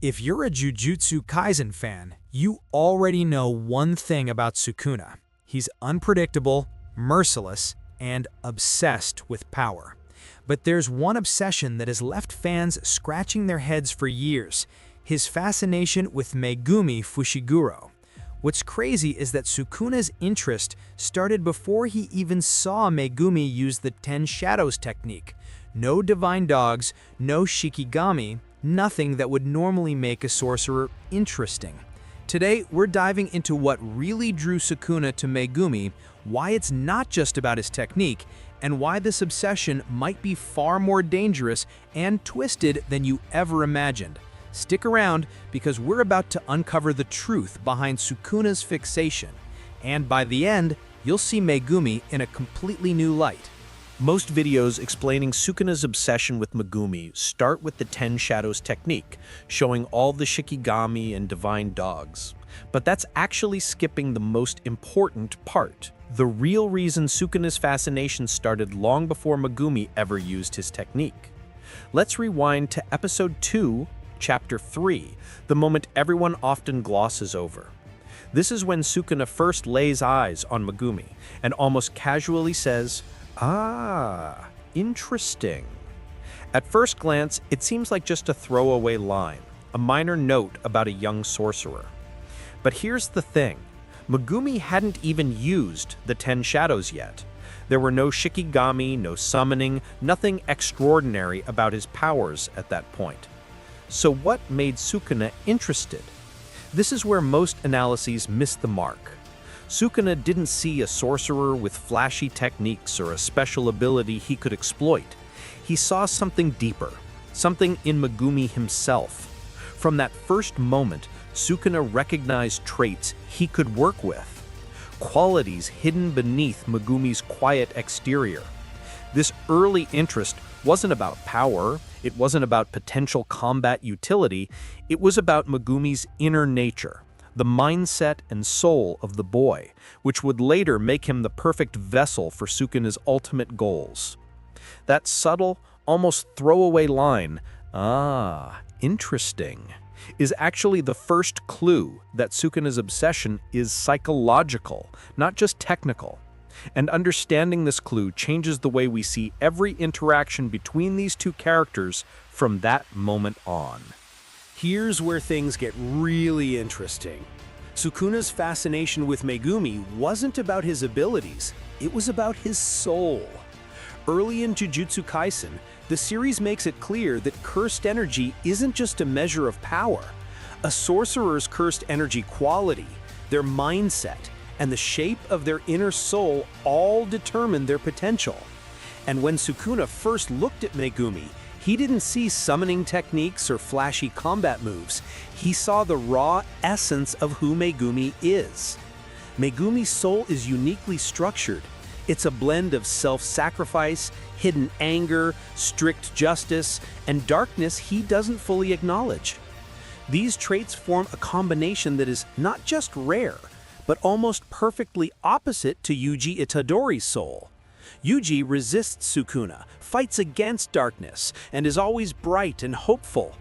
If you're a Jujutsu Kaisen fan, you already know one thing about Sukuna. He's unpredictable, merciless, and obsessed with power. But there's one obsession that has left fans scratching their heads for years: his fascination with Megumi Fushiguro. What's crazy is that Sukuna's interest started before he even saw Megumi use the 10 Shadows technique. No divine dogs, no shikigami, nothing that would normally make a sorcerer interesting. Today, we're diving into what really drew Sukuna to Megumi, why it's not just about his technique, and why this obsession might be far more dangerous and twisted than you ever imagined. Stick around, because we're about to uncover the truth behind Sukuna's fixation. And by the end, you'll see Megumi in a completely new light. Most videos explaining Sukuna's obsession with Megumi start with the 10 Shadows technique, showing all the shikigami and divine dogs. But that's actually skipping the most important part. The real reason Sukuna's fascination started long before Megumi ever used his technique. Let's rewind to episode 2, chapter 3, the moment everyone often glosses over. This is when Sukuna first lays eyes on Megumi and almost casually says, "Ah, interesting." At first glance, it seems like just a throwaway line, a minor note about a young sorcerer. But here's the thing. Megumi hadn't even used the 10 Shadows yet. There were no shikigami, no summoning, nothing extraordinary about his powers at that point. So what made Sukuna interested? This is where most analyses miss the mark. Sukuna didn't see a sorcerer with flashy techniques or a special ability he could exploit. He saw something deeper, something in Megumi himself. From that first moment, Sukuna recognized traits he could work with, qualities hidden beneath Megumi's quiet exterior. This early interest wasn't about power, it wasn't about potential combat utility, it was about Megumi's inner nature, the mindset and soul of the boy, which would later make him the perfect vessel for Sukuna's ultimate goals. That subtle, almost throwaway line, "Ah, interesting," is actually the first clue that Sukuna's obsession is psychological, not just technical. And understanding this clue changes the way we see every interaction between these two characters from that moment on. Here's where things get really interesting. Sukuna's fascination with Megumi wasn't about his abilities, it was about his soul. Early in Jujutsu Kaisen, the series makes it clear that cursed energy isn't just a measure of power. A sorcerer's cursed energy quality, their mindset, and the shape of their inner soul all determine their potential. And when Sukuna first looked at Megumi, he didn't see summoning techniques or flashy combat moves. He saw the raw essence of who Megumi is. Megumi's soul is uniquely structured. It's a blend of self-sacrifice, hidden anger, strict justice, and darkness he doesn't fully acknowledge. These traits form a combination that is not just rare, but almost perfectly opposite to Yuji Itadori's soul. Yuji resists Sukuna, fights against darkness, and is always bright and hopeful.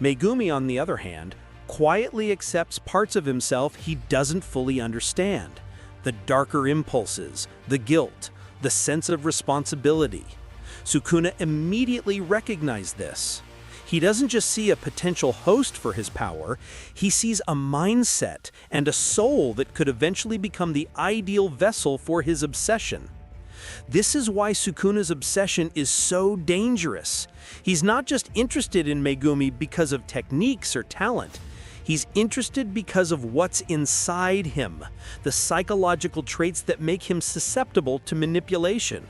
Megumi, on the other hand, quietly accepts parts of himself he doesn't fully understand. The darker impulses, the guilt, the sense of responsibility. Sukuna immediately recognized this. He doesn't just see a potential host for his power, he sees a mindset and a soul that could eventually become the ideal vessel for his obsession. This is why Sukuna's obsession is so dangerous. He's not just interested in Megumi because of techniques or talent. He's interested because of what's inside him, the psychological traits that make him susceptible to manipulation.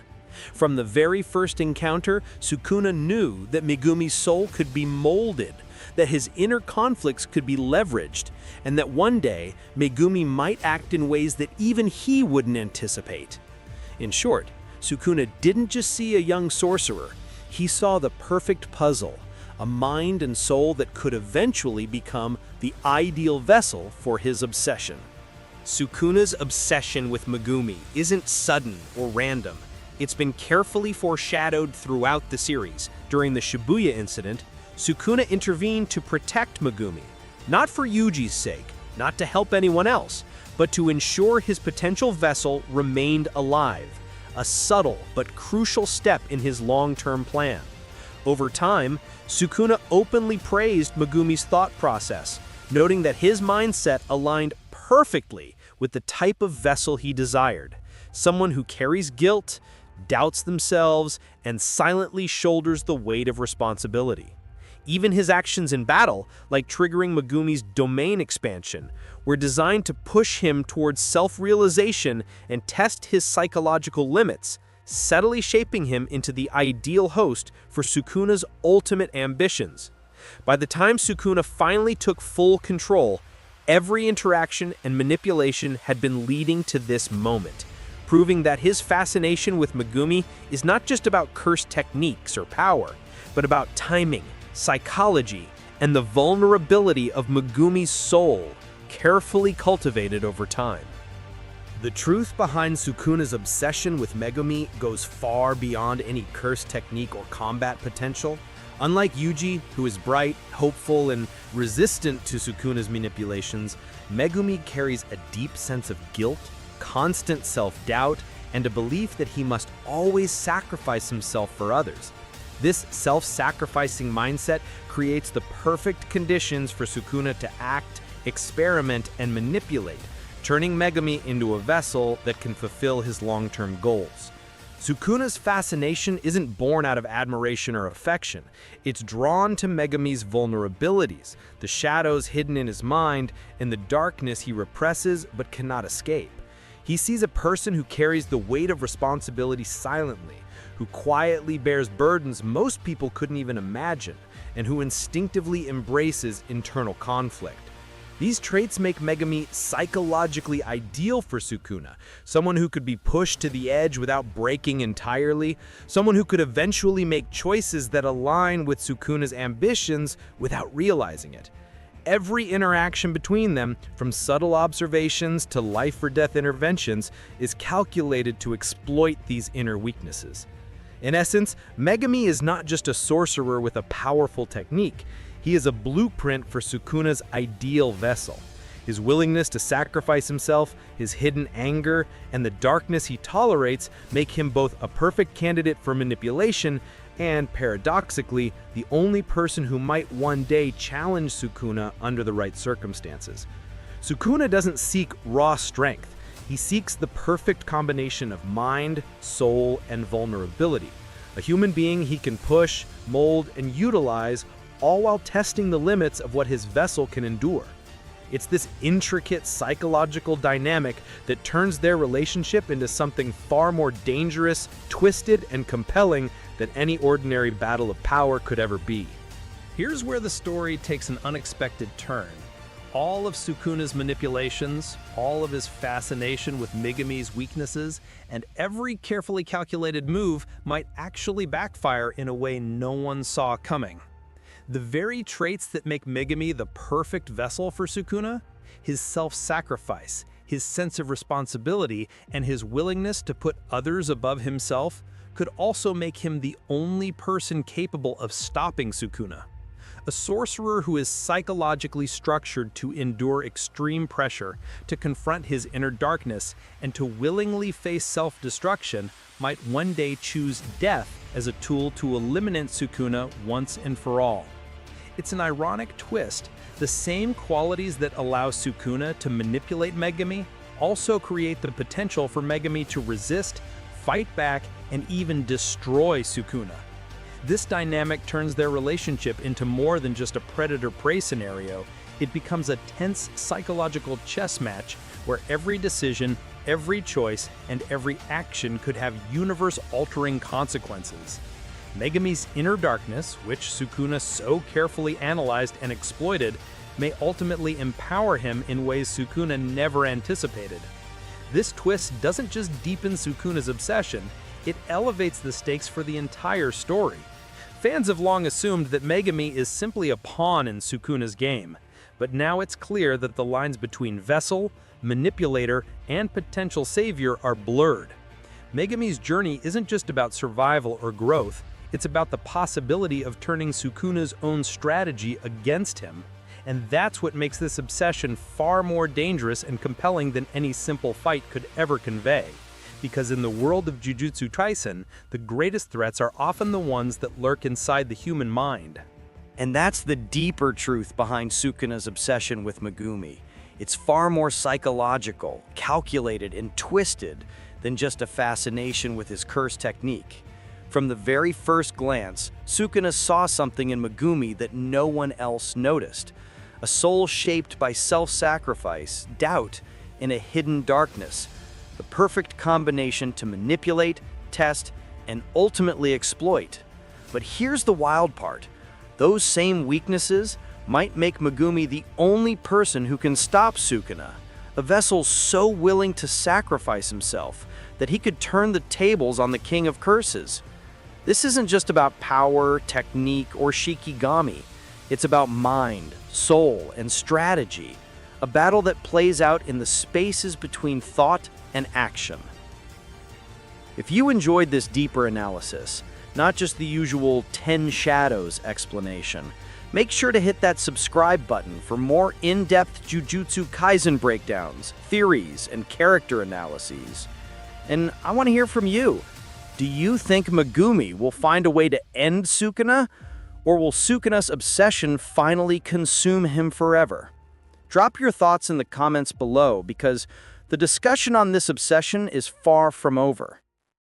From the very first encounter, Sukuna knew that Megumi's soul could be molded, that his inner conflicts could be leveraged, and that one day, Megumi might act in ways that even he wouldn't anticipate. In short, Sukuna didn't just see a young sorcerer, he saw the perfect puzzle, a mind and soul that could eventually become the ideal vessel for his obsession. Sukuna's obsession with Megumi isn't sudden or random. It's been carefully foreshadowed throughout the series. During the Shibuya Incident, Sukuna intervened to protect Megumi, not for Yuji's sake, not to help anyone else, but to ensure his potential vessel remained alive, a subtle but crucial step in his long-term plan. Over time, Sukuna openly praised Megumi's thought process, noting that his mindset aligned perfectly with the type of vessel he desired, someone who carries guilt, doubts themselves, and silently shoulders the weight of responsibility. Even his actions in battle, like triggering Megumi's domain expansion, were designed to push him towards self-realization and test his psychological limits, subtly shaping him into the ideal host for Sukuna's ultimate ambitions. By the time Sukuna finally took full control, every interaction and manipulation had been leading to this moment, proving that his fascination with Megumi is not just about cursed techniques or power, but about timing, psychology, and the vulnerability of Megumi's soul, carefully cultivated over time. The truth behind Sukuna's obsession with Megumi goes far beyond any cursed technique or combat potential. Unlike Yuji, who is bright, hopeful, and resistant to Sukuna's manipulations, Megumi carries a deep sense of guilt, constant self-doubt, and a belief that he must always sacrifice himself for others. This self-sacrificing mindset creates the perfect conditions for Sukuna to act, experiment, and manipulate, turning Megumi into a vessel that can fulfill his long-term goals. Sukuna's fascination isn't born out of admiration or affection. It's drawn to Megumi's vulnerabilities, the shadows hidden in his mind, and the darkness he represses but cannot escape. He sees a person who carries the weight of responsibility silently, who quietly bears burdens most people couldn't even imagine, and who instinctively embraces internal conflict. These traits make Megumi psychologically ideal for Sukuna, someone who could be pushed to the edge without breaking entirely, someone who could eventually make choices that align with Sukuna's ambitions without realizing it. Every interaction between them, from subtle observations to life-or-death interventions, is calculated to exploit these inner weaknesses. In essence, Megumi is not just a sorcerer with a powerful technique. He is a blueprint for Sukuna's ideal vessel. His willingness to sacrifice himself, his hidden anger, and the darkness he tolerates make him both a perfect candidate for manipulation and, paradoxically, the only person who might one day challenge Sukuna under the right circumstances. Sukuna doesn't seek raw strength. He seeks the perfect combination of mind, soul, and vulnerability. A human being he can push, mold, and utilize, all while testing the limits of what his vessel can endure. It's this intricate psychological dynamic that turns their relationship into something far more dangerous, twisted, and compelling than any ordinary battle of power could ever be. Here's where the story takes an unexpected turn. All of Sukuna's manipulations, all of his fascination with Megumi's weaknesses, and every carefully calculated move might actually backfire in a way no one saw coming. The very traits that make Megumi the perfect vessel for Sukuna, his self-sacrifice, his sense of responsibility, and his willingness to put others above himself, could also make him the only person capable of stopping Sukuna. A sorcerer who is psychologically structured to endure extreme pressure, to confront his inner darkness, and to willingly face self-destruction might one day choose death as a tool to eliminate Sukuna once and for all. It's an ironic twist. The same qualities that allow Sukuna to manipulate Megumi also create the potential for Megumi to resist, fight back, and even destroy Sukuna. This dynamic turns their relationship into more than just a predator-prey scenario. It becomes a tense psychological chess match where every decision, every choice, and every action could have universe-altering consequences. Megumi's inner darkness, which Sukuna so carefully analyzed and exploited, may ultimately empower him in ways Sukuna never anticipated. This twist doesn't just deepen Sukuna's obsession, it elevates the stakes for the entire story. Fans have long assumed that Megumi is simply a pawn in Sukuna's game, but now it's clear that the lines between vessel, manipulator, and potential savior are blurred. Megumi's journey isn't just about survival or growth, It's about the possibility of turning Sukuna's own strategy against him, and that's what makes this obsession far more dangerous and compelling than any simple fight could ever convey. Because in the world of Jujutsu Kaisen, the greatest threats are often the ones that lurk inside the human mind. And that's the deeper truth behind Sukuna's obsession with Megumi. It's far more psychological, calculated, and twisted than just a fascination with his curse technique. From the very first glance, Sukuna saw something in Megumi that no one else noticed. A soul shaped by self-sacrifice, doubt, and a hidden darkness. The perfect combination to manipulate, test, and ultimately exploit. But here's the wild part. Those same weaknesses might make Megumi the only person who can stop Sukuna, a vessel so willing to sacrifice himself that he could turn the tables on the King of Curses. This isn't just about power, technique, or shikigami. It's about mind, soul, and strategy, a battle that plays out in the spaces between thought and action. If you enjoyed this deeper analysis, not just the usual 10 shadows explanation, make sure to hit that subscribe button for more in-depth Jujutsu Kaisen breakdowns, theories, and character analyses. And I want to hear from you. Do you think Megumi will find a way to end Sukuna, or will Sukuna's obsession finally consume him forever? Drop your thoughts in the comments below because the discussion on this obsession is far from over.